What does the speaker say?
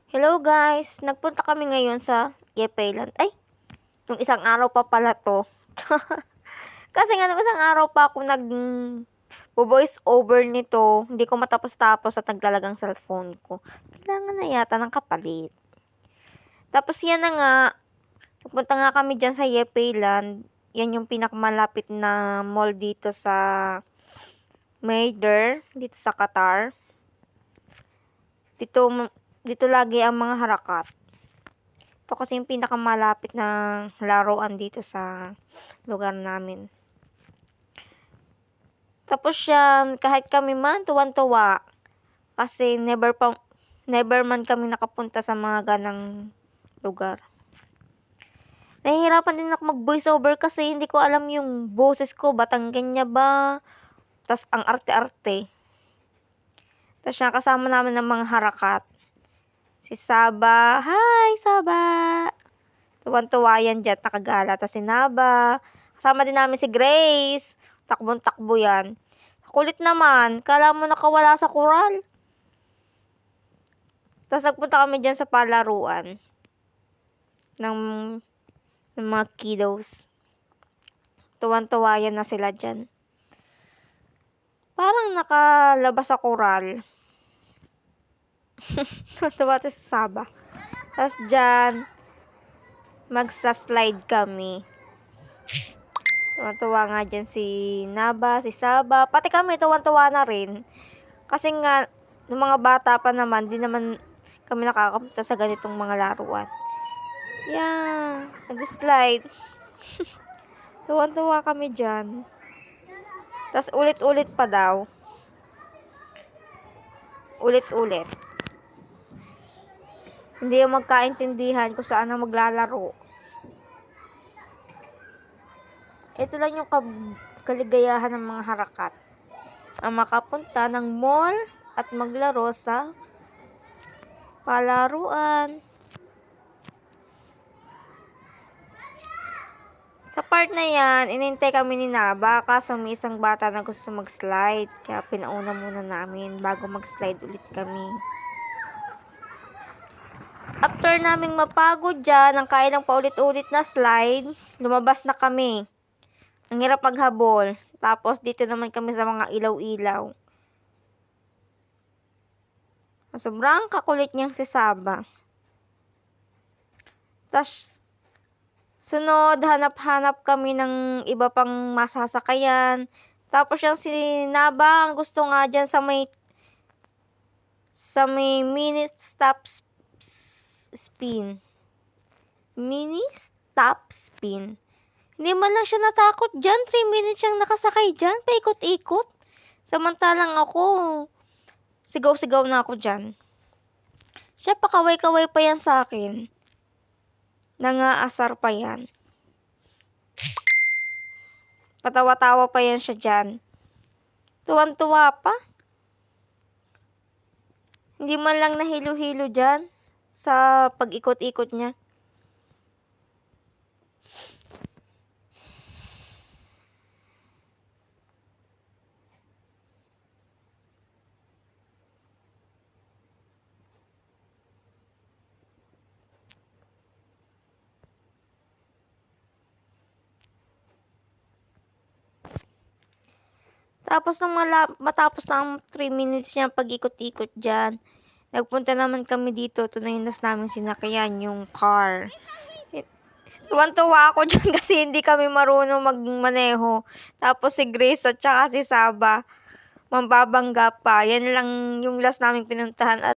Hello guys, nagpunta kami ngayon sa Yepeyland. Ay, nung isang araw pa pala to. Kasi nga nung isang araw pa ako voice over nito, hindi ko matapos-tapos at naglalagang cellphone ko. Kailangan na yata ng kapalit. Tapos yan na nga, nagpunta nga kami dyan sa Yepeyland. Yan yung pinakamalapit na mall dito sa Maider, dito sa Qatar. Dito lagi ang mga harakat. Ito kasi yung pinakamalapit na laruan dito sa lugar namin. Tapos yan, kahit kami man, tuwan-tuwa. Kasi never man kami nakapunta sa mga ganang lugar. Nahihirapan din ako mag-voice over kasi hindi ko alam yung boses ko, Batanggenya ba? Tapos ang arte-arte. Tapos yan, kasama namin ng mga harakat. Si Saba, hi Saba! Tuwan-tuwa yan dyan, nakagala. Tapos si Naba. Kasama din namin si Grace. Takbong-takbo yan. Kulit naman. Kala mo nakawala sa koral. Tapos nagpunta kami dyan sa palaruan. Ng mga kiddos. Tuwan-tuwa yan na sila dyan. Parang nakalabas sa koral. Tuwa si Saba. Tapos dyan, magsa-slide kami. Tuwan-tuwa nga dyan si Naba, si Saba. Pati kami, tuwan-tuwa na rin. Kasi nga, nung mga bata pa naman, di naman kami nakakapunta sa ganitong mga laruan. Yan, nag-slide. Tuwan-tuwa kami dyan. Tapos ulit-ulit pa daw. Ulit-ulit. Hindi yung magkaintindihan kung saan ang maglalaro. Ito lang yung kaligayahan ng mga harakat. Ang makapunta ng mall at maglaro sa palaruan. Sa part na yan, inintay kami ni Naba kaso may isang bata na gusto mag-slide. Kaya pinauna muna namin bago mag-slide ulit kami. After naming mapagod dyan, ang kailang paulit-ulit na slide, lumabas na kami. Ang hirap maghabol. Tapos dito naman kami sa mga ilaw-ilaw. Sobrang kakulit niyang si Saba. Tapos sunod, hanap-hanap kami ng iba pang masasakayan. Tapos yung si Naba, ang gusto nga dyan sa may mini stop spin. Mini stop spin. Hindi man lang siya natakot dyan. 3 minutes siyang nakasakay dyan. Paikot-ikot. Samantalang ako, sigaw-sigaw na ako dyan. Siya pakaway-kaway pa yan sa akin. Nangaasar pa yan. Patawa-tawa pa yan siya dyan. Tuwan-tuwa pa. Hindi man lang nahilo-hilo dyan sa pag-ikot-ikot niya. Tapos nung matapos na ang 3 minutes niya pag-ikot-ikot dyan, nagpunta naman kami dito. Ito na yung nas namin sinakyan, yung car. Tuwan-tuwa ako dyan kasi hindi kami marunong magmaneho. Tapos si Grace at saka si Saba, mambabangga pa. Yan lang yung last namin pinuntahan. At